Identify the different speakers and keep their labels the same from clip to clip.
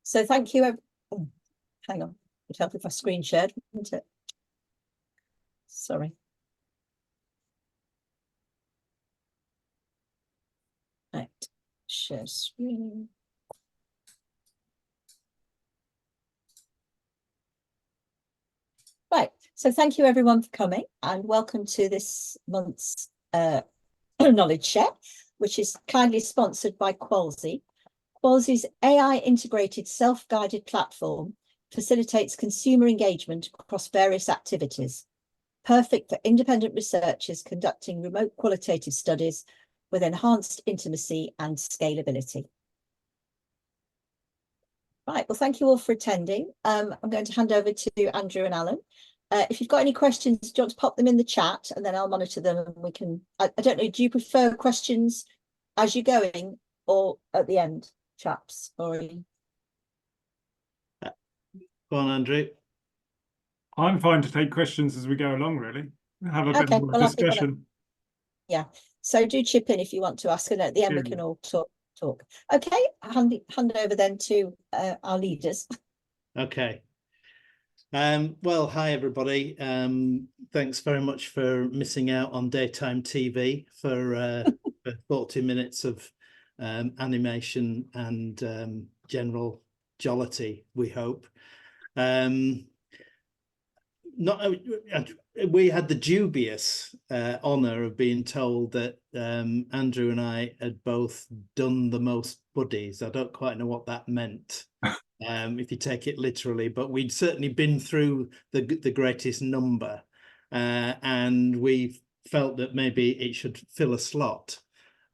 Speaker 1: So thank you. Oh, hang on, it'd help if I screen shared, wouldn't it? Sorry. Right, share screen. Right, so thank you everyone for coming and welcome to this month's knowledge share, which is kindly sponsored by Qualsy. Qualsy's AI integrated self-guided platform facilitates consumer engagement across various activities, perfect for independent researchers conducting remote qualitative studies with enhanced intimacy and scalability. Right, well, thank you all for attending. I'm going to hand over to Andrew and Alan. If you've got any questions, do you want to pop them in the chat and then I'll monitor them and we can, I don't know, do you prefer questions as you're going or at the end, chaps? Or
Speaker 2: Go on, Andrew.
Speaker 3: I'm fine to take questions as we go along, really. Have a bit of a discussion.
Speaker 1: Yeah, so do chip in if you want to ask, and at the end we can all talk. Okay, hand over then to our leaders.
Speaker 2: Okay. Well, hi everybody. Thanks very much for missing out on daytime TV for 40 minutes of animation and general jollity, we hope. We had the dubious honour of being told that Andrew and I had both done the most buddies. I don't quite know what that meant, if you take it literally, but we'd certainly been through the greatest number, and we felt that maybe it should fill a slot.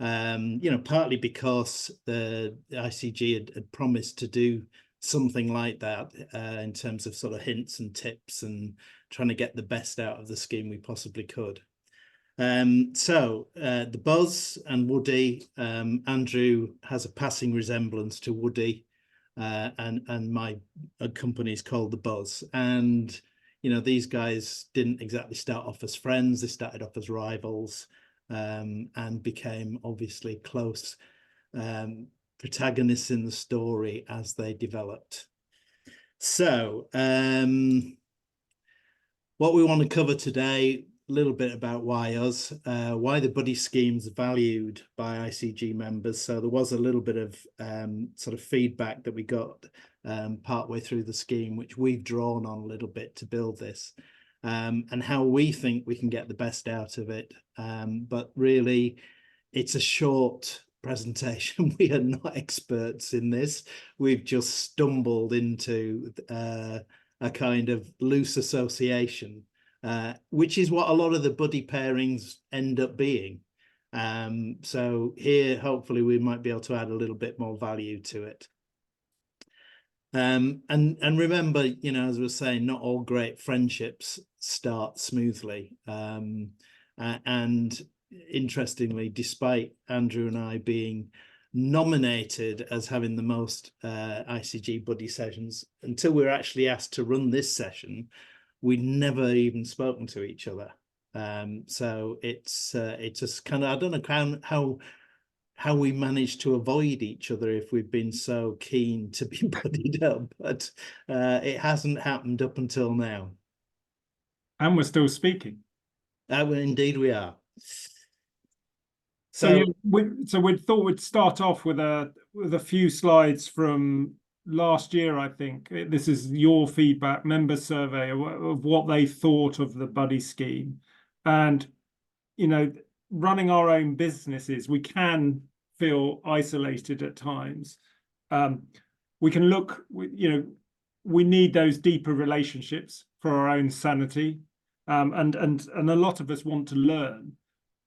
Speaker 2: You know, partly because the ICG had promised to do something like that in terms of sort of hints and tips and trying to get the best out of the scheme we possibly could. So the Buzz and Woody, Andrew has a passing resemblance to Woody, and my company is called the Buzz. And, you know, these guys didn't exactly start off as friends, they started off as rivals, and became obviously close protagonists in the story as they developed. So what we want to cover today, a little bit about why us, why the buddy scheme's valued by ICG members. So there was a little bit of sort of feedback that we got partway through the scheme, which we've drawn on a little bit to build this, and how we think we can get the best out of it. But really, it's a short presentation. We are not experts in this. We've just stumbled into a kind of loose association, which is what a lot of the buddy pairings end up being. So here, hopefully, we might be able to add a little bit more value to it. And remember, you know, as we were saying, not all great friendships start smoothly. And interestingly, despite Andrew and I being nominated as having the most ICG buddy sessions, until we were actually asked to run this session, we'd never even spoken to each other. So it's just kind of, I don't know how we managed to avoid each other if we've been so keen to be buddied up, but it hasn't happened up until now.
Speaker 3: And we're still speaking.
Speaker 2: Well, indeed we are.
Speaker 3: So yeah, we thought we'd start off with a few slides from last year. I think this is your feedback, member survey of what they thought of the buddy scheme. And, you know, running our own businesses, we can feel isolated at times. We can look, you know, we need those deeper relationships for our own sanity, and a lot of us want to learn.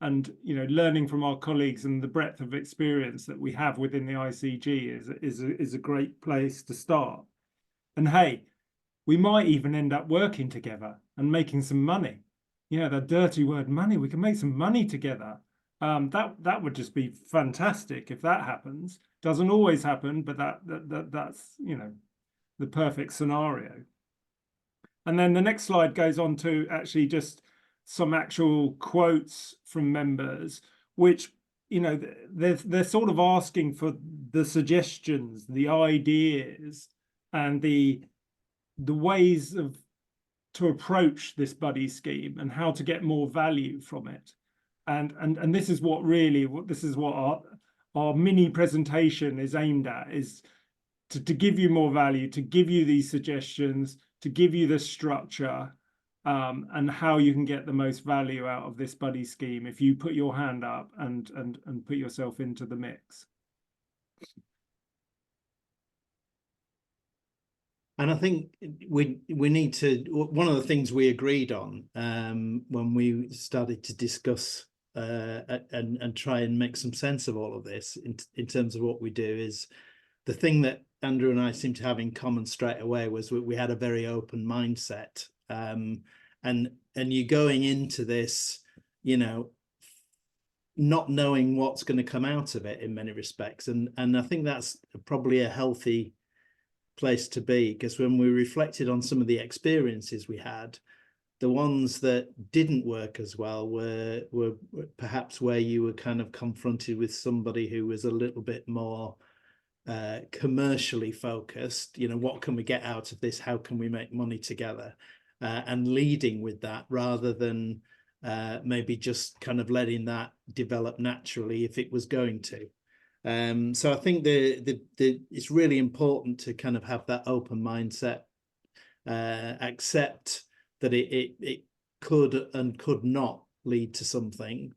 Speaker 3: And, you know, learning from our colleagues and the breadth of experience that we have within the ICG is a great place to start. And hey, we might even end up working together and making some money. You know, that dirty word money, we can make some money together. That would just be fantastic if that happens. Doesn't always happen, but that's, you know, the perfect scenario. And then the next slide goes on to actually just some actual quotes from members, which, you know, they're sort of asking for the suggestions, the ideas and the ways to approach this buddy scheme and how to get more value from it. And this is what our mini presentation is aimed at, is to give you more value, to give you these suggestions, to give you the structure, and how you can get the most value out of this buddy scheme if you put your hand up and put yourself into the mix.
Speaker 2: And I think we need to, one of the things we agreed on when we started to discuss and try and make some sense of all of this in terms of what we do, is the thing that Andrew and I seem to have in common straight away was we had a very open mindset. And you're going into this, you know, not knowing what's going to come out of it in many respects. And I think that's probably a healthy place to be, because when we reflected on some of the experiences we had, the ones that didn't work as well were perhaps where you were kind of confronted with somebody who was a little bit more commercially focused. You know, what can we get out of this? How can we make money together? And leading with that rather than maybe just kind of letting that develop naturally if it was going to. So I think it's really important to kind of have that open mindset, accept that it could and could not lead to something,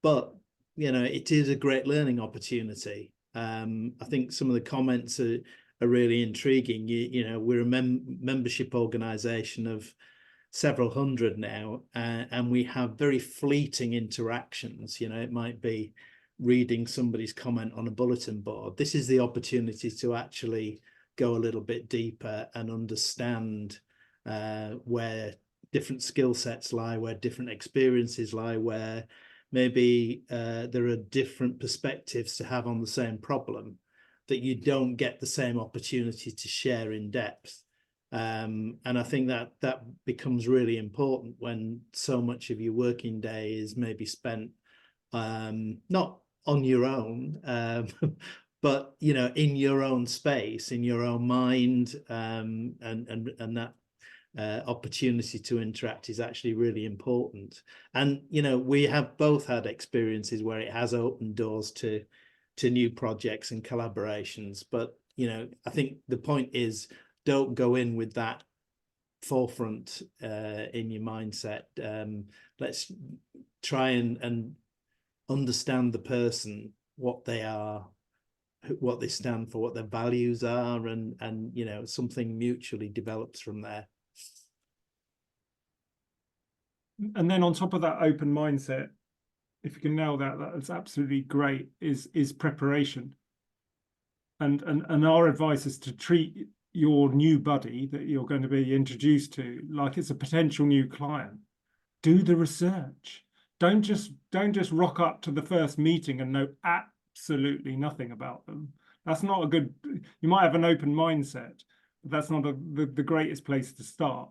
Speaker 2: but you know, it is a great learning opportunity. I think some of the comments are really intriguing. You know, we're a membership organization of several hundred now, and we have very fleeting interactions. You know, it might be reading somebody's comment on a bulletin board. This is the opportunity to actually go a little bit deeper and understand where different skill sets lie, where different experiences lie, where maybe there are different perspectives to have on the same problem that you don't get the same opportunity to share in depth. And I think that becomes really important when so much of your working day is maybe spent not on your own, but you know, in your own space, in your own mind, and that opportunity to interact is actually really important. And you know, we have both had experiences where it has opened doors to new projects and collaborations. But you know, I think the point is, don't go in with that forefront in your mindset. Let's try and understand the person, what they are, what they stand for, what their values are, and you know, something mutually develops from there.
Speaker 3: And then on top of that open mindset, if you can nail that, that's absolutely great, is preparation. And our advice is to treat your new buddy that you're going to be introduced to like it's a potential new client. Do the research. Don't just rock up to the first meeting and know absolutely nothing about them. That's not a good, you might have an open mindset, but that's not the greatest place to start.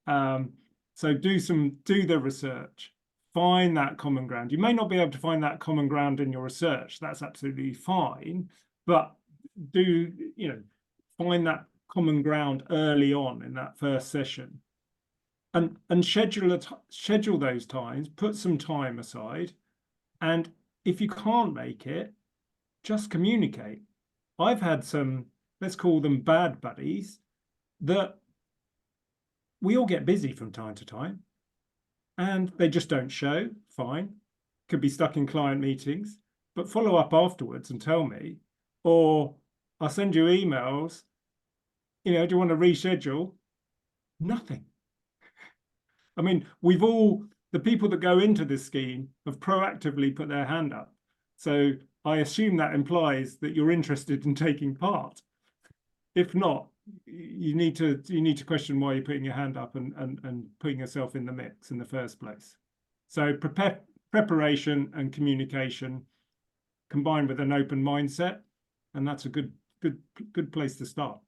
Speaker 3: So do the research, find that common ground. You may not be able to find that common ground in your research. That's absolutely fine, but do, you know, find that common ground early on in that first session. And schedule those times, put some time aside, and if you can't make it, just communicate. I've had some, let's call them bad buddies, that we all get busy from time to time and they just don't show. Fine, could be stuck in client meetings, but follow up afterwards and tell me, or I'll send you emails, you know, do you want to reschedule? Nothing. I mean, the people that go into this scheme have proactively put their hand up. So I assume that implies that you're interested in taking part. If not, you need to question why you're putting your hand up and putting yourself in the mix in the first place. So preparation and communication combined with an open mindset, and that's a good place to start.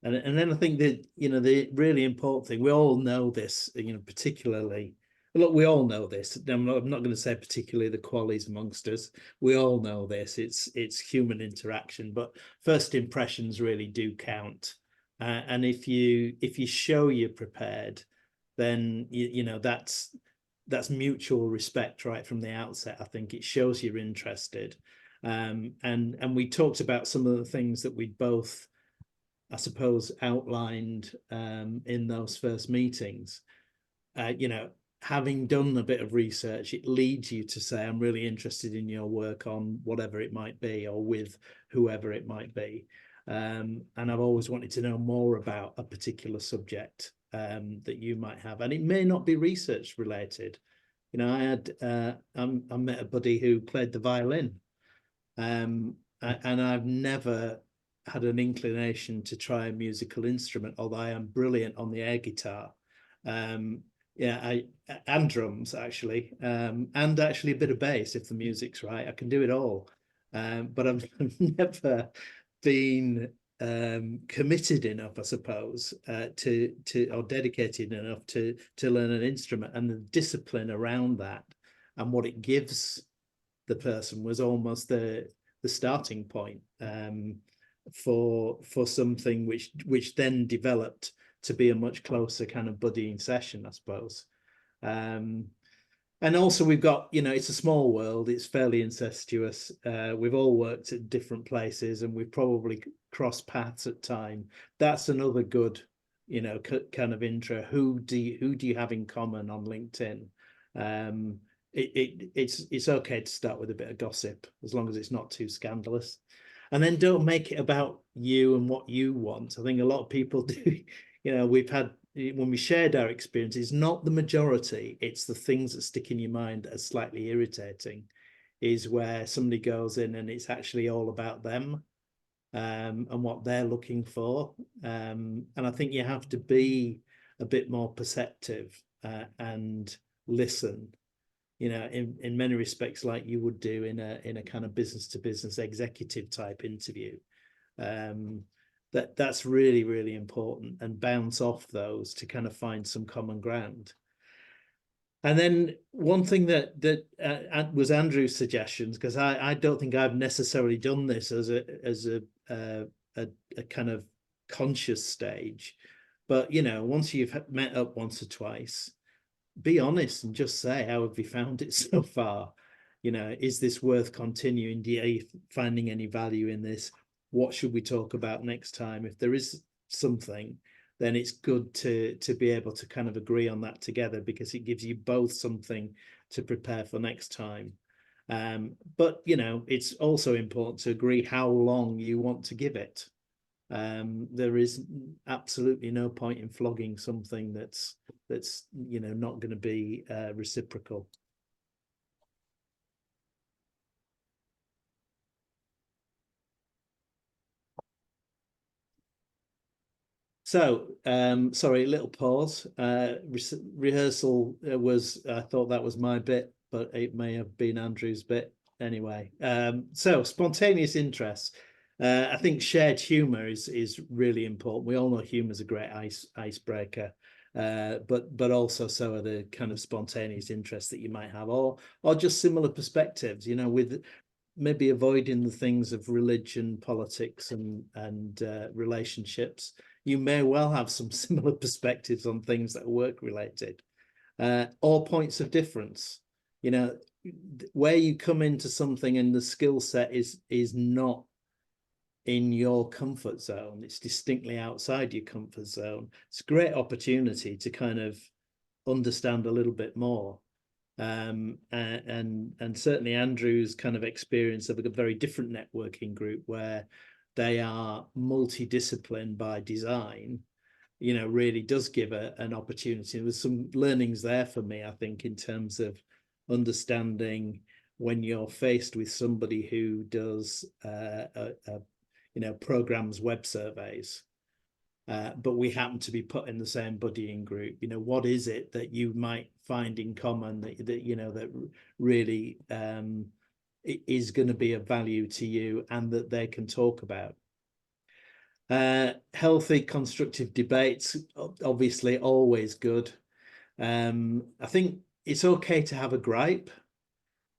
Speaker 2: And then I think that, you know, the really important thing, we all know this, you know, particularly look, we all know this. I'm not going to say particularly the qualies amongst us. We all know this. It's human interaction, but first impressions really do count. And if you show you're prepared, then you know that's mutual respect right from the outset. I think it shows you're interested. And we talked about some of the things that we both, I suppose, outlined in those first meetings. You know, having done a bit of research, it leads you to say, I'm really interested in your work on whatever it might be, or with whoever it might be. And I've always wanted to know more about a particular subject that you might have, and it may not be research related. You know, I met a buddy who played the violin, and I've never had an inclination to try a musical instrument, although I am brilliant on the air guitar. Yeah, and drums actually, and actually a bit of bass if the music's right. I can do it all, but I've never been committed enough, I suppose, or dedicated enough to learn an instrument. And the discipline around that and what it gives the person was almost the starting point for something which then developed to be a much closer kind of buddying session, I suppose. And also we've got, you know, it's a small world, it's fairly incestuous. We've all worked at different places and we've probably crossed paths at time. That's another good, you know, kind of intro. Who do you have in common on LinkedIn? It's okay to start with a bit of gossip, as long as it's not too scandalous. And then don't make it about you and what you want. I think a lot of people do. You know, we've had, when we shared our experiences, not the majority, it's the things that stick in your mind that are slightly irritating, is where somebody goes in and it's actually all about them and what they're looking for. And I think you have to be a bit more perceptive and listen, you know, in many respects, like you would do in a kind of business to business executive type interview. That's really, really important, and bounce off those to kind of find some common ground. And then one thing that was Andrew's suggestions, because I don't think I've necessarily done this as a kind of conscious stage, but you know, once you've met up once or twice, be honest and just say, how have you found it so far? You know, is this worth continuing? Are you finding any value in this? What should we talk about next time? If there is something, then it's good to be able to kind of agree on that together, because it gives you both something to prepare for next time. But, you know, it's also important to agree how long you want to give it. There is absolutely no point in flogging something that's you know, not going to be reciprocal. So, sorry, little pause. Rehearsal was, I thought that was my bit, but it may have been Andrew's bit. Anyway, so spontaneous interest. I think shared humour is really important. We all know humour is a great icebreaker, but also so are the kind of spontaneous interests that you might have, or just similar perspectives. You know, with maybe avoiding the things of religion, politics, and relationships. You may well have some similar perspectives on things that are work related, or points of difference. You know, where you come into something and the skill set is not in your comfort zone, it's distinctly outside your comfort zone. It's a great opportunity to kind of understand a little bit more. And certainly Andrew's kind of experience of a very different networking group where they are multidisciplined by design, you know, really does give an opportunity. There was some learnings there for me, I think, in terms of understanding when you're faced with somebody who does, you know, programs web surveys, but we happen to be put in the same buddying group. You know, what is it that you might find in common that you know, that really is going to be of value to you and that they can talk about. Healthy, constructive debates, obviously always good. I think it's okay to have a gripe.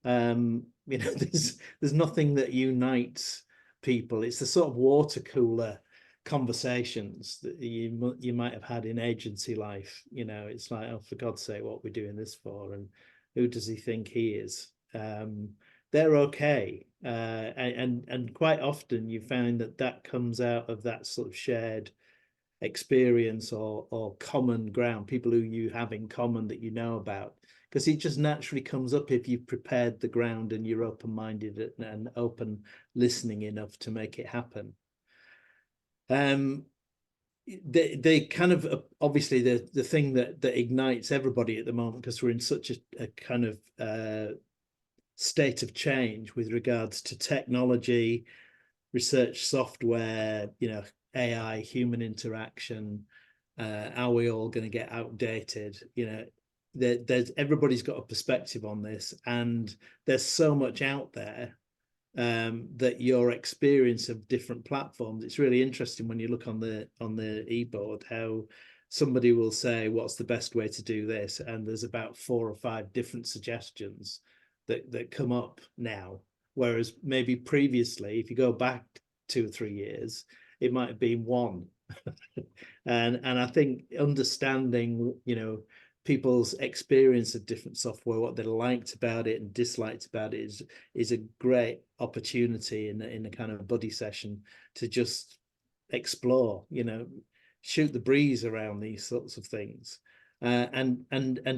Speaker 2: You know, there's nothing that unites people. It's the sort of water cooler conversations that you might have had in agency life. You know, it's like, oh, for God's sake, what we're doing this for, and who does he think he is? They're okay, and quite often you find that comes out of that sort of shared experience or common ground, people who you have in common that you know about, because it just naturally comes up if you've prepared the ground and you're open-minded and open listening enough to make it happen. They kind of, obviously the thing that ignites everybody at the moment, because we're in such a kind of state of change with regards to technology, research software, you know, AI, human interaction. Are we all going to get outdated? You know, there's everybody's got a perspective on this, and there's so much out there that your experience of different platforms. It's really interesting when you look on the e-board how somebody will say, what's the best way to do this? And there's about 4 or 5 different suggestions that come up now. Whereas maybe previously, if you go back 2 or 3 years, it might have been one. and I think understanding, you know, people's experience of different software, what they liked about it and disliked about it, is a great opportunity in a kind of buddy session to just explore, you know, shoot the breeze around these sorts of things. And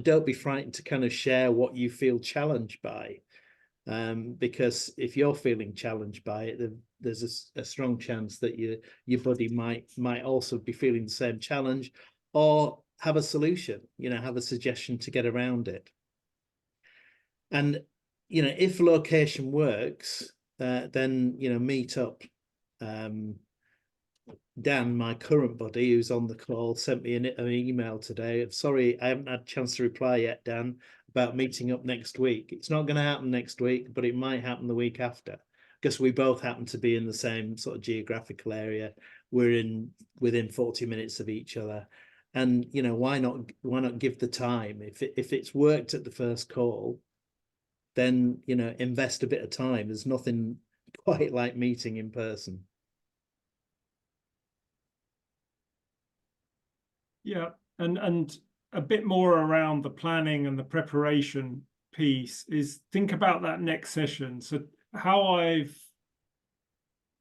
Speaker 2: don't be frightened to kind of share what you feel challenged by. Because if you're feeling challenged by it, there's a strong chance that your buddy might also be feeling the same challenge, or have a solution, you know, have a suggestion to get around it. And, you know, if location works, then, you know, meet up. Dan, my current buddy who's on the call, sent me an email today. Sorry, I haven't had a chance to reply yet, Dan, about meeting up next week. It's not going to happen next week, but it might happen the week after, because we both happen to be in the same sort of geographical area. We're within 40 minutes of each other. And, you know, why not give the time? If it's worked at the first call, then, you know, invest a bit of time. There's nothing quite like meeting in person.
Speaker 3: Yeah, and a bit more around the planning and the preparation piece is think about that next session. So how I've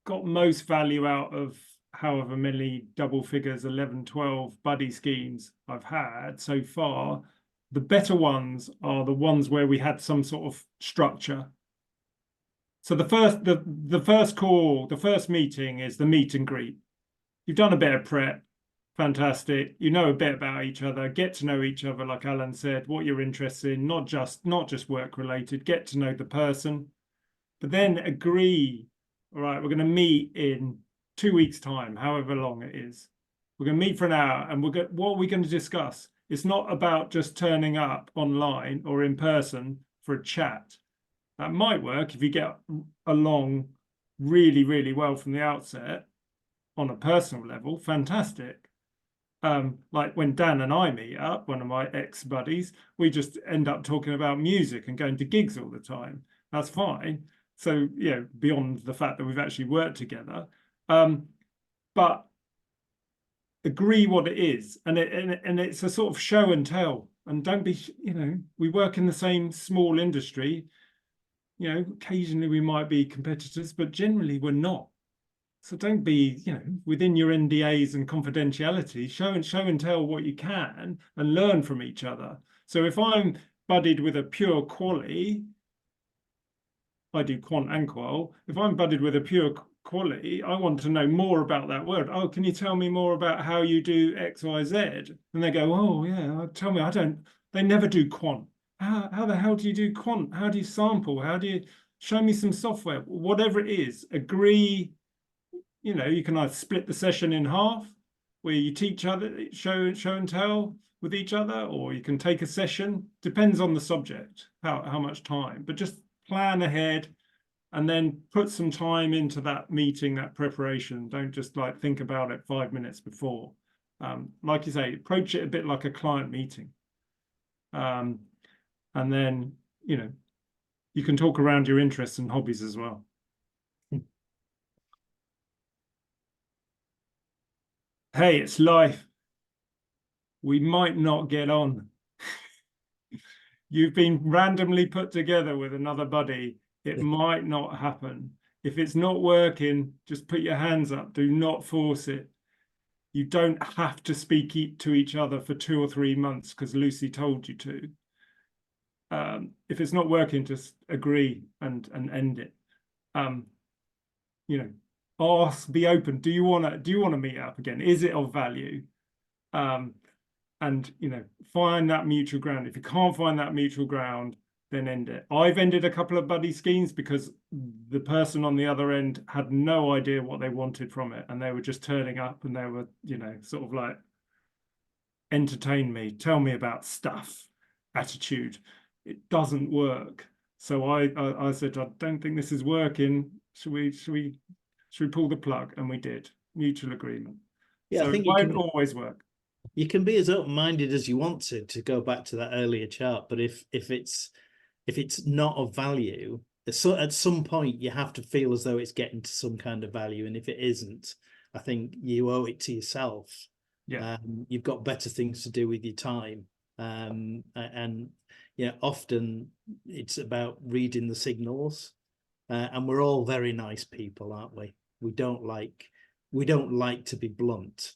Speaker 3: got most value out of however many double figures, 11, 12 buddy schemes I've had so far, the better ones are the ones where we had some sort of structure. So the first call, the first meeting is the meet and greet. You've done a bit of prep. Fantastic. You know a bit about each other, get to know each other, like Alan said, what you're interested in, not just work related, get to know the person, but then agree, all right, we're going to meet in 2 weeks' time, however long it is. We're going to meet for an hour, and what are we going to discuss? It's not about just turning up online or in person for a chat. That might work if you get along really, really well from the outset on a personal level, fantastic. Like when Dan and I meet up, one of my ex-buddies, we just end up talking about music and going to gigs all the time. That's fine. So, you know, beyond the fact that we've actually worked together, but agree what it is. And it's a sort of show and tell. And don't be, you know, we work in the same small industry. You know, occasionally we might be competitors, but generally we're not. So don't be, you know, within your NDAs and confidentiality, show and tell what you can and learn from each other. So if I'm buddied with a pure quali, I do quant and qual. If I'm buddied with a pure quali, I want to know more about that word. Oh, can you tell me more about how you do X, Y, Z? And they go, oh yeah, tell me, they never do quant. How the hell do you do quant? How do you sample? How do you show me some software? Whatever it is, agree. You know, you can either split the session in half, where you teach other, show and tell with each other, or you can take a session. Depends on the subject, how much time. But just plan ahead, and then put some time into that meeting, that preparation. Don't just like think about it 5 minutes before. Like you say, approach it a bit like a client meeting. And then, you know, you can talk around your interests and hobbies as well. Hey, it's life. We might not get on. You've been randomly put together with another buddy. It might not happen. If it's not working, just put your hands up. Do not force it. You don't have to speak to each other for 2 or 3 months because Lucy told you to. If it's not working, just agree and end it. You know, ask, be open. Do you want to meet up again? Is it of value? And you know, find that mutual ground. If you can't find that mutual ground, then end it. I've ended a couple of buddy schemes because the person on the other end had no idea what they wanted from it, and they were just turning up and they were, you know, sort of like, entertain me, tell me about stuff attitude. It doesn't work. So I said, I don't think this is working. Should we pull the plug? And we did. Mutual agreement.
Speaker 2: Yeah,
Speaker 3: so
Speaker 2: I think
Speaker 3: it won't always work.
Speaker 2: You can be as open-minded as you want to go back to that earlier chart, but if it's not of value, so at some point you have to feel as though it's getting to some kind of value, and if it isn't, I think you owe it to yourself.
Speaker 3: Yeah.
Speaker 2: You've got better things to do with your time, and yeah, often it's about reading the signals, and we're all very nice people, aren't we? We don't like to be blunt.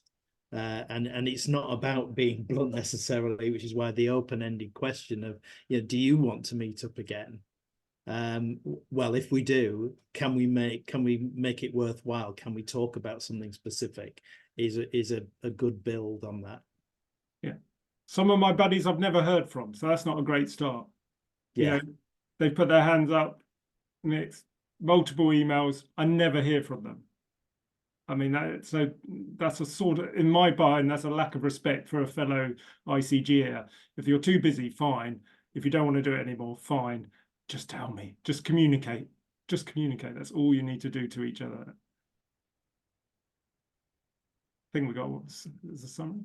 Speaker 2: And it's not about being blunt necessarily, which is why the open-ended question of, you know, do you want to meet up again? Well, if we do, can we make it worthwhile? Can we talk about something specific? Is a good build on that.
Speaker 3: Yeah. Some of my buddies I've never heard from, so that's not a great start.
Speaker 2: Yeah.
Speaker 3: You know, they put their hands up, and it's multiple emails. I never hear from them. I mean, that's a sort of, in my mind, that's a lack of respect for a fellow ICGer. If you're too busy, fine. If you don't want to do it anymore, fine. Just tell me. Just communicate. Just communicate. That's all you need to do to each other. I think we got what's a summary.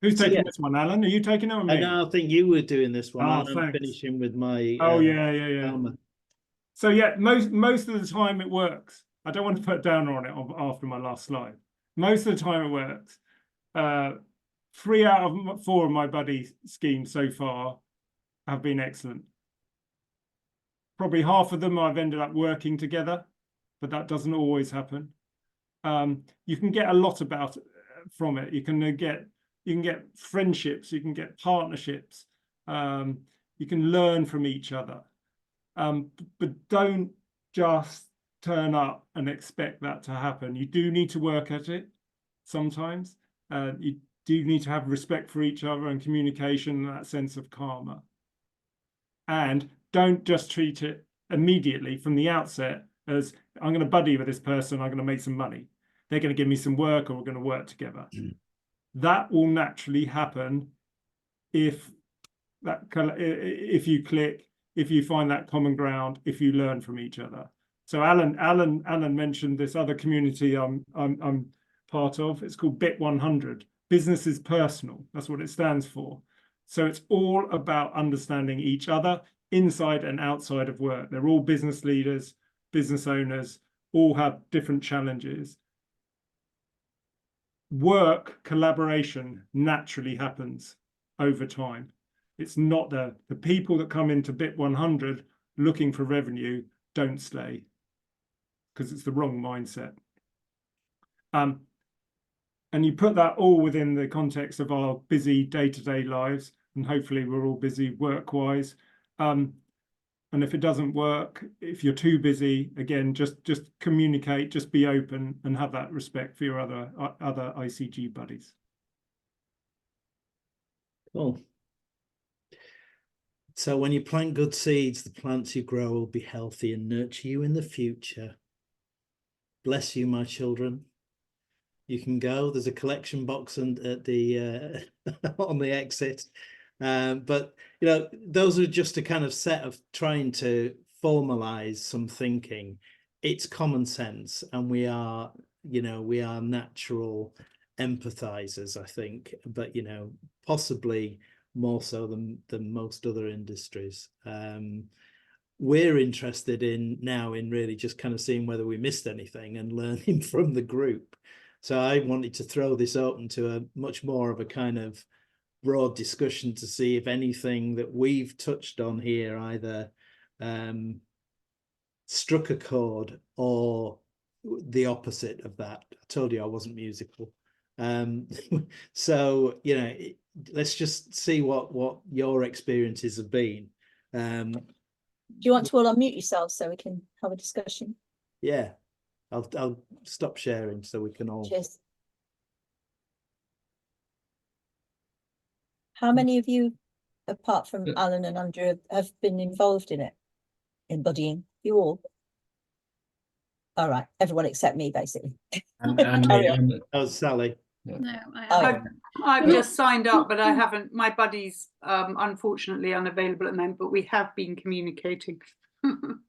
Speaker 3: Who's taking this one, Alan? Are you taking it or me?
Speaker 2: I think you were doing this one.
Speaker 3: Oh,
Speaker 2: I'm finishing with my.
Speaker 3: Oh yeah. So yeah, most of the time it works. I don't want to put down on it after my last slide. Most of the time it works. 3 out of 4 of my buddy schemes so far have been excellent. Probably half of them I've ended up working together, but that doesn't always happen. You can get a lot from it. You can get friendships, you can get partnerships, you can learn from each other. But don't just turn up and expect that to happen. You do need to work at it sometimes. You do need to have respect for each other and communication and that sense of karma. And don't just treat it immediately from the outset as, I'm going to buddy with this person, I'm going to make some money. They're going to give me some work, or we're going to work together. That will naturally happen if you click, if you find that common ground, if you learn from each other. So Alan mentioned this other community I'm part of. It's called Bit 100. Business is personal. That's what it stands for. So it's all about understanding each other inside and outside of work. They're all business leaders, business owners, all have different challenges. Work collaboration naturally happens over time. It's not the people that come into Bit 100 looking for revenue don't stay, because it's the wrong mindset. And you put that all within the context of our busy day-to-day lives, and hopefully we're all busy work-wise. And if it doesn't work, if you're too busy, again, just communicate, just be open, and have that respect for your other ICG buddies.
Speaker 2: Cool. So when you plant good seeds, the plants you grow will be healthy and nurture you in the future. Bless you, my children. You can go. There's a collection box at the on the exit. But you know, those are just a kind of set of trying to formalize some thinking. It's common sense, and we are natural empathizers, I think. But you know, possibly more so than most other industries. We're interested in now in really just kind of seeing whether we missed anything and learning from the group. So I wanted to throw this open to a much more of a kind of broad discussion to see if anything that we've touched on here either struck a chord or the opposite of that. I told you I wasn't musical. So, you know, let's just see what your experiences have been.
Speaker 1: Do you want to all unmute yourselves so we can have a discussion?
Speaker 2: Yeah, I'll stop sharing so we can all.
Speaker 1: Cheers. How many of you, apart from Alan and Andrew, have been involved in it, in buddying? You all? All right, everyone except me, basically.
Speaker 4: And
Speaker 1: Carry
Speaker 4: me,
Speaker 1: on.
Speaker 2: Oh, Sally.
Speaker 4: yeah.
Speaker 5: No, I
Speaker 1: Oh,
Speaker 5: haven't. I've just signed up, but I haven't. My buddy's unfortunately unavailable at the moment, but we have been communicating.
Speaker 4: Can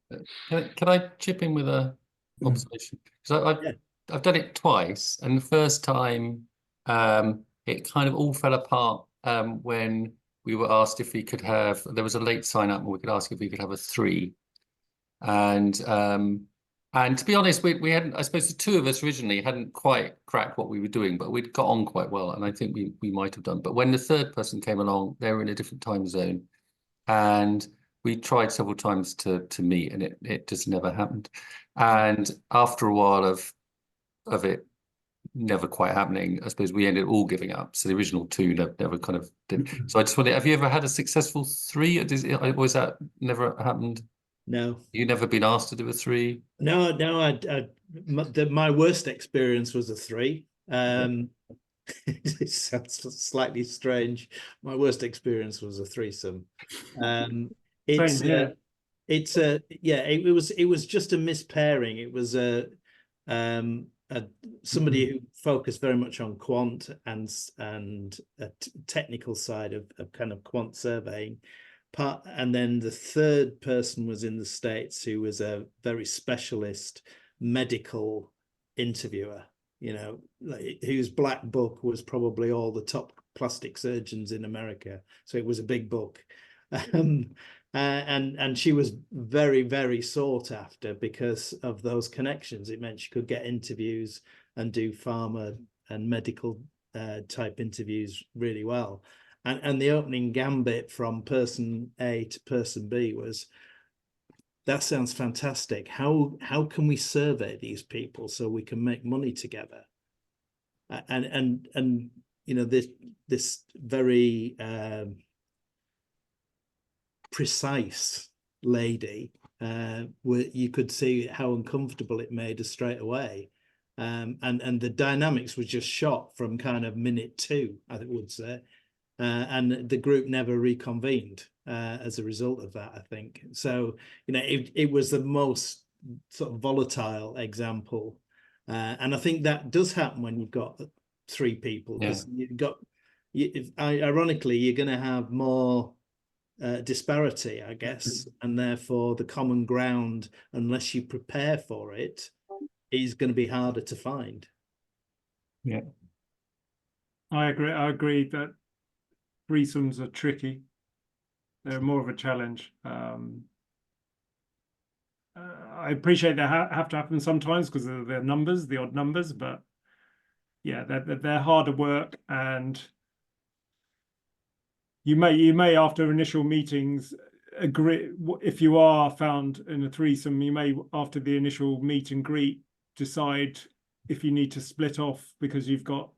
Speaker 4: I chip in with a observation? Because I've done it twice, and the first time it kind of all fell apart when we were asked if we could have. There was a late sign up, and we could ask if we could have a 3, and to be honest, we hadn't. I suppose the 2 of us originally hadn't quite cracked what we were doing, but we'd got on quite well, and I think we might have done. But when the 3rd person came along, they were in a different time zone, and we tried several times to meet, and it just never happened. And after a while of it never quite happening, I suppose we ended all giving up. So the original 2 never kind of did. So I just wondered, have you ever had a successful 3? Or was that never happened?
Speaker 2: No.
Speaker 4: You never been asked to do a 3?
Speaker 2: No. My worst experience was a 3. It sounds slightly strange. My worst experience was a threesome. It was just a mispairing. It was somebody who focused very much on quant and a technical side of kind of quant surveying part, and then the 3rd person was in the States, who was a very specialist medical interviewer, you know, whose black book was probably all the top plastic surgeons in America. So it was a big book. And she was very, very sought after because of those connections. It meant she could get interviews and do pharma and medical type interviews really well. And the opening gambit from person A to person B was, that sounds fantastic. How can we survey these people so we can make money together? And you know, this very precise lady, where you could see how uncomfortable it made us straight away, and the dynamics was just shot from kind of minute 2, I would say, and the group never reconvened as a result of that, I think. So, you know, it was the most sort of volatile example, and I think that does happen when you've got 3 people, because ironically, you're going to have more disparity, I guess, and therefore the common ground, unless you prepare for it, is going to be harder to find.
Speaker 3: Yeah, I agree that threesomes are tricky. They're more of a challenge. I appreciate they have to happen sometimes because of their numbers, the odd numbers, but yeah, they're harder work, and you may after initial meetings agree. If you are found in a threesome, you may after the initial meet and greet decide if you need to split off because you've got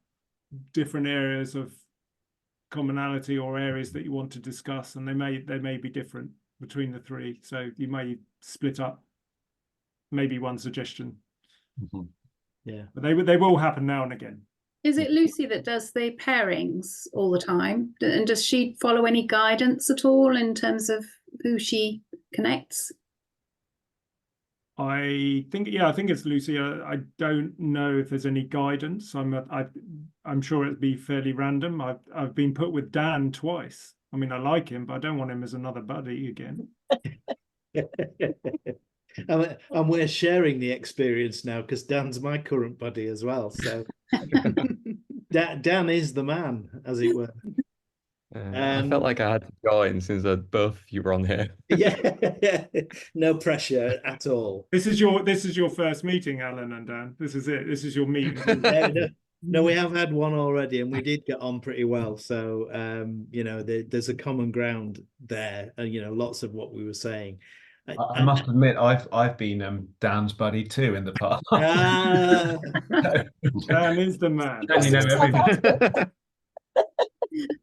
Speaker 3: different areas of commonality or areas that you want to discuss, and they may be different between the 3, so you may split up. Maybe one suggestion.
Speaker 2: Yeah,
Speaker 3: but they will happen now and again.
Speaker 5: Is it Lucy that does the pairings all the time? And does she follow any guidance at all in terms of who she connects?
Speaker 3: I think it's Lucy. I don't know if there's any guidance. I'm sure it'd be fairly random. I've been put with Dan twice. I mean, I like him, but I don't want him as another buddy again.
Speaker 2: And we're sharing the experience now because Dan's my current buddy as well. So Dan is the man, as it were.
Speaker 6: I felt like I had to join since both of you were on here.
Speaker 2: Yeah, no pressure at all.
Speaker 3: This is your first meeting, Alan and Dan. This is it. This is your meet.
Speaker 2: No, we have had one already, and we did get on pretty well. So, you know, there's a common ground there, and you know, lots of what we were saying.
Speaker 7: I must admit, I've been Dan's buddy too in the past.
Speaker 3: Dan is the man.
Speaker 7: Dan, you know everything.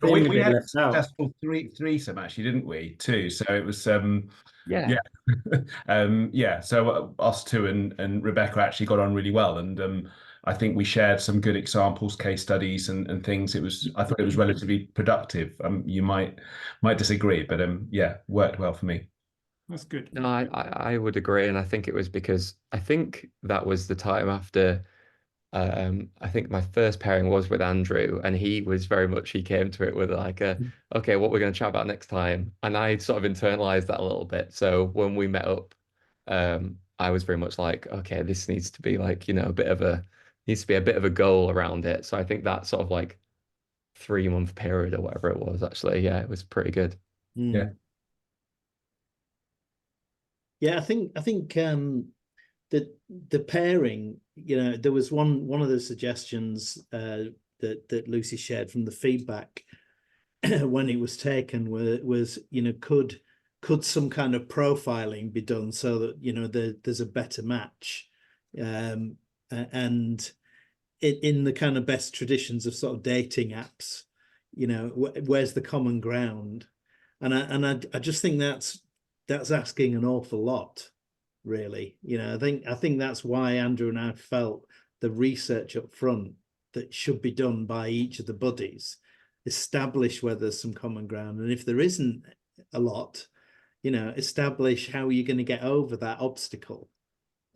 Speaker 7: But
Speaker 8: Feeling a
Speaker 7: we
Speaker 8: bit
Speaker 7: had a
Speaker 8: left out.
Speaker 7: successful threesome actually, didn't we? Too. So it was
Speaker 6: Yeah.
Speaker 7: yeah. So us two and Rebecca actually got on really well, and I think we shared some good examples, case studies, and things. I thought it was relatively productive. You might disagree, but yeah, worked well for me.
Speaker 3: That's good.
Speaker 6: No, I would agree, and I think it was because I think that was the time after. I think my first pairing was with Andrew, and he came to it with like okay, what we're going to chat about next time, and I sort of internalized that a little bit. So when we met up, I was very much like, okay, this needs to be like, you know, a bit of a goal around it. So I think that sort of like 3-month period or whatever it was, actually, yeah, it was pretty good.
Speaker 7: Yeah.
Speaker 2: Yeah, I think the pairing, you know, there was one of the suggestions that Lucy shared from the feedback when it was taken was, you know, could some kind of profiling be done so that, you know, there's a better match, and in the kind of best traditions of sort of dating apps, you know, where's the common ground, and I just think that's asking an awful lot, really. You know, I think that's why Andrew and I felt the research up front that should be done by each of the buddies, establish whether there's some common ground, and if there isn't a lot, you know, establish how you're going to get over that obstacle,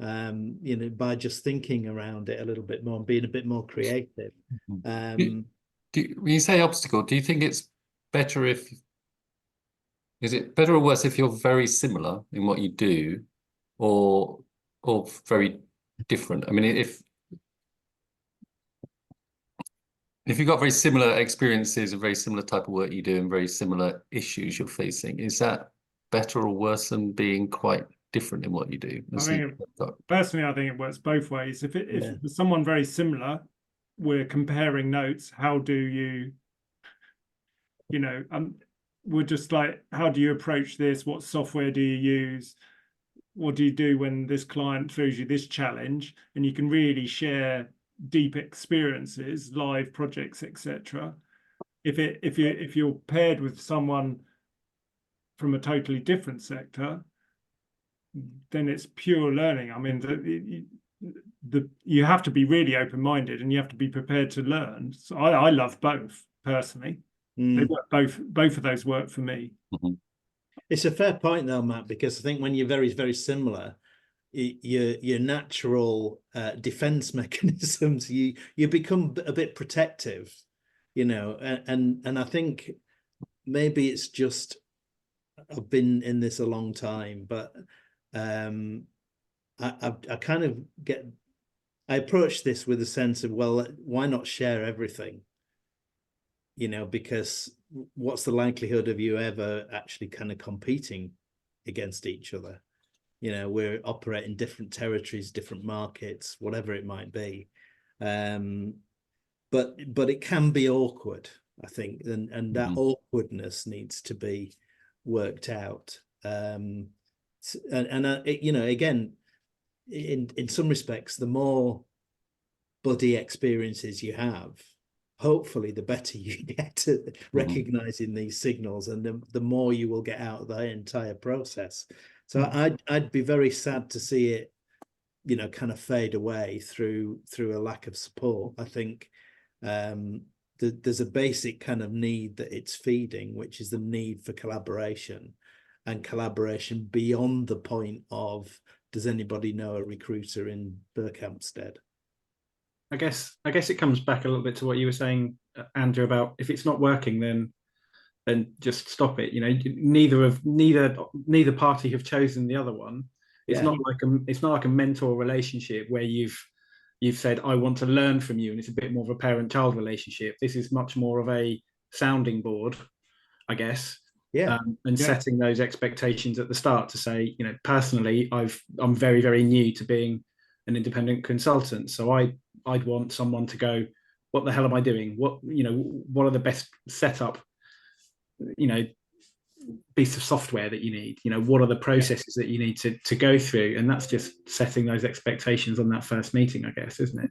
Speaker 2: you know, by just thinking around it a little bit more and being a bit more creative.
Speaker 4: When you say obstacle, do you think is it better or worse if you're very similar in what you do, or very different? I mean, if you've got very similar experiences, a very similar type of work you do, and very similar issues you're facing, is that better or worse than being quite different in what you do?
Speaker 3: Personally, I think it works both ways. If there's someone very similar, we're comparing notes. How do you know, we're just like, how do you approach this? What software do you use? What do you do when this client throws you this challenge? And you can really share deep experiences, live projects, etc. If you're paired with someone from a totally different sector, then it's pure learning. I mean, you have to be really open-minded, and you have to be prepared to learn. So I love both personally. They work, both of those work for me.
Speaker 2: It's a fair point though, Matt, because I think when you're very, very similar, your natural defense mechanisms, you become a bit protective, you know, and I think maybe it's just, I've been in this a long time, but I kind of I approach this with a sense of, well, why not share everything? You know, because what's the likelihood of you ever actually kind of competing against each other? You know, we're operating different territories, different markets, whatever it might be. But it can be awkward, I think, and that awkwardness needs to be worked out. You know, again, in some respects, the more buddy experiences you have, hopefully the better you get at recognizing these signals, and the more you will get out of the entire process. So I'd be very sad to see it, you know, kind of fade away through a lack of support. I think there's a basic kind of need that it's feeding, which is the need for collaboration, and collaboration beyond the point of, does anybody know a recruiter in Berkhamsted?
Speaker 8: I guess it comes back a little bit to what you were saying, Andrew, about if it's not working, then just stop it. You know, neither party have chosen the other one. It's not like a mentor relationship where you've said, I want to learn from you, and it's a bit more of a parent-child relationship. This is much more of a sounding board I guess.
Speaker 2: Yeah.
Speaker 8: And
Speaker 3: Yeah.
Speaker 8: setting those expectations at the start to say, you know, personally, I'm very, very new to being an independent consultant. So I'd want someone to go, what the hell am I doing? What are the best setup, piece of software that you need? What are the processes that you need to go through? And that's just setting those expectations on that first meeting, I guess, isn't it?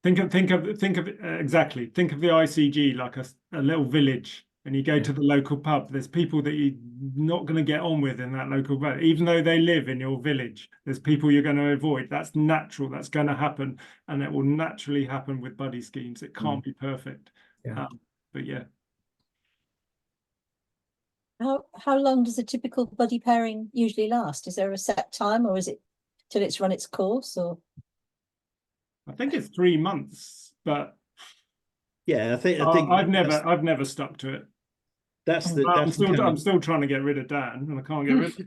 Speaker 3: Think of exactly. Think of the ICG like a little village, and you go to the local pub. There's people that you're not going to get on with in that local pub, even though they live in your village. There's people you're going to avoid. That's natural. That's going to happen, and it will naturally happen with buddy schemes. It can't be perfect.
Speaker 8: Yeah.
Speaker 3: But yeah.
Speaker 1: How long does a typical buddy pairing usually last? Is there a set time, or is it till it's run its course? Or
Speaker 3: I think it's 3 months, but
Speaker 2: yeah, I think
Speaker 3: I've never stuck to it. I'm still trying to get rid of Dan, and I can't get rid of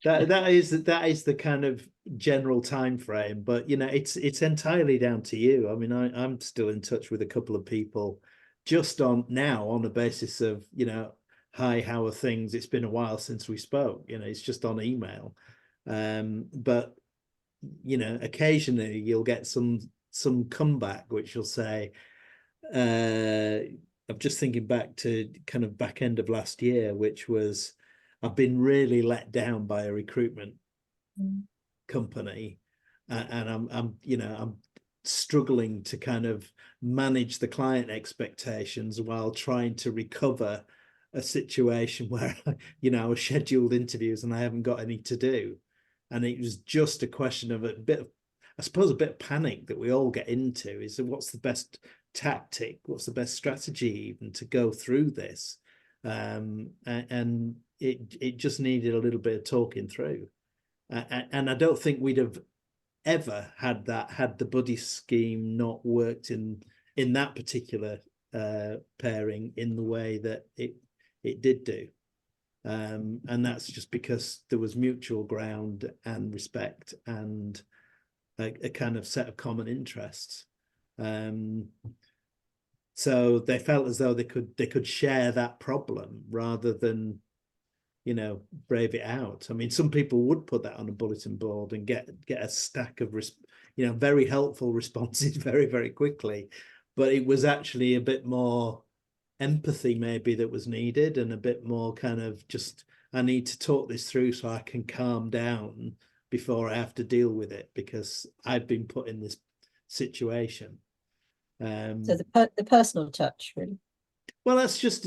Speaker 2: that is the kind of general time frame, but it's entirely down to you. I mean, I'm still in touch with a couple of people just on the basis of, hi, how are things? It's been a while since we spoke. It's just on email. But occasionally you'll get some comeback which will say, I'm just thinking back to kind of back end of last year, which was, I've been really let down by a recruitment company, and I'm struggling to kind of manage the client expectations while trying to recover a situation where I was scheduled interviews and I haven't got any to do, and it was just a question of a bit of panic that we all get into. Is what's the best tactic, what's the best strategy even to go through this, and it just needed a little bit of talking through, and I don't think we'd have ever had that had the buddy scheme not worked in that particular pairing in the way that it did do, and that's just because there was mutual ground and respect and a kind of set of common interests, so they felt as though they could share that problem rather than brave it out. I mean, some people would put that on a bulletin board and get a stack of very helpful responses very, very quickly, but it was actually a bit more empathy maybe that was needed, and a bit more kind of just, I need to talk this through so I can calm down before I have to deal with it because I've been put in this situation.
Speaker 1: So the personal touch, really.
Speaker 2: Well, that's just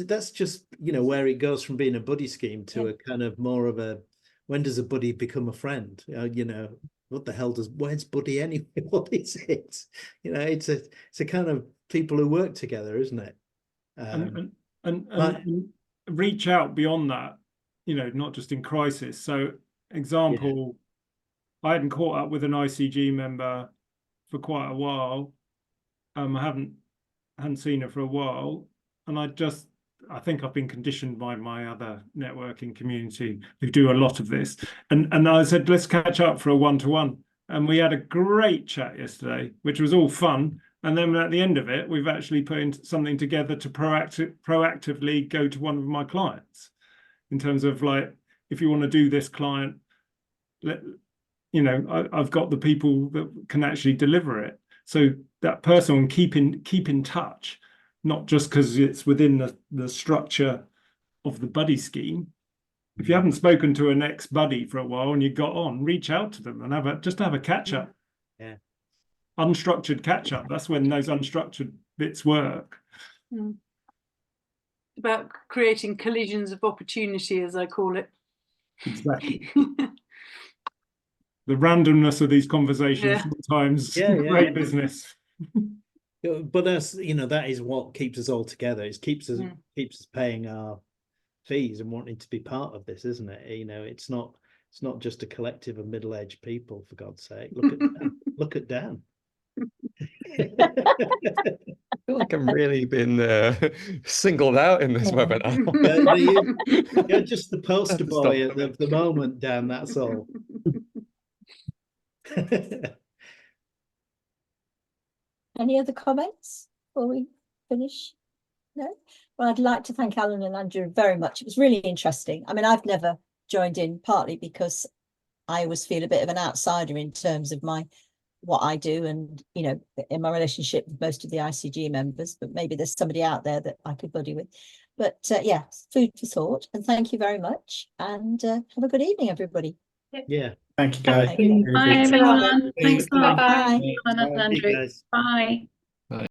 Speaker 2: where it goes from being a buddy scheme to a kind of more of a, when does a buddy become a friend? What the hell where's buddy anyway? What is it? It's a kind of people who work together, isn't it?
Speaker 3: And reach out beyond that, not just in crisis. So example, I hadn't caught up with an ICG member for quite a while. I hadn't seen her for a while, and I think I've been conditioned by my other networking community who do a lot of this, and I said, let's catch up for a one-to-one, and we had a great chat yesterday, which was all fun. And then at the end of it, we've actually put something together to proactively go to one of my clients, in terms of like, if you want to do this client, I've got the people that can actually deliver it. So that person keep in touch, not just because it's within the structure of the buddy scheme. If you haven't spoken to an ex-buddy for a while and you got on, reach out to them and have a catch up.
Speaker 2: Yeah.
Speaker 3: Unstructured catch up. That's when those unstructured bits work.
Speaker 9: About creating collisions of opportunity, as I call it.
Speaker 3: Exactly. The randomness of these conversations sometimes great business.
Speaker 2: But that's that is what keeps us all together. It keeps us paying our fees and wanting to be part of this, isn't it? It's not just a collective of middle-aged people, for God's sake. Look at Dan.
Speaker 6: I feel like I'm really been singled out in this webinar.
Speaker 2: You're just the poster boy at the moment, Dan, that's all.
Speaker 1: Any other comments before we finish? No? Well, I'd like to thank Alan and Andrew very much. It was really interesting. I mean, I've never joined in, partly because I always feel a bit of an outsider in terms of what I do and, you know, in my relationship with most of the ICG members, but maybe there's somebody out there that I could buddy with. But yeah, food for thought. And thank you very much. And have a good evening, everybody.
Speaker 2: Yeah.
Speaker 8: Thank you, guys.
Speaker 1: Thank you.
Speaker 5: Bye, everyone. Thanks a lot.
Speaker 1: Bye.
Speaker 5: Bye, Alan and
Speaker 2: Bye,
Speaker 5: Andrew.
Speaker 2: guys.
Speaker 5: Bye.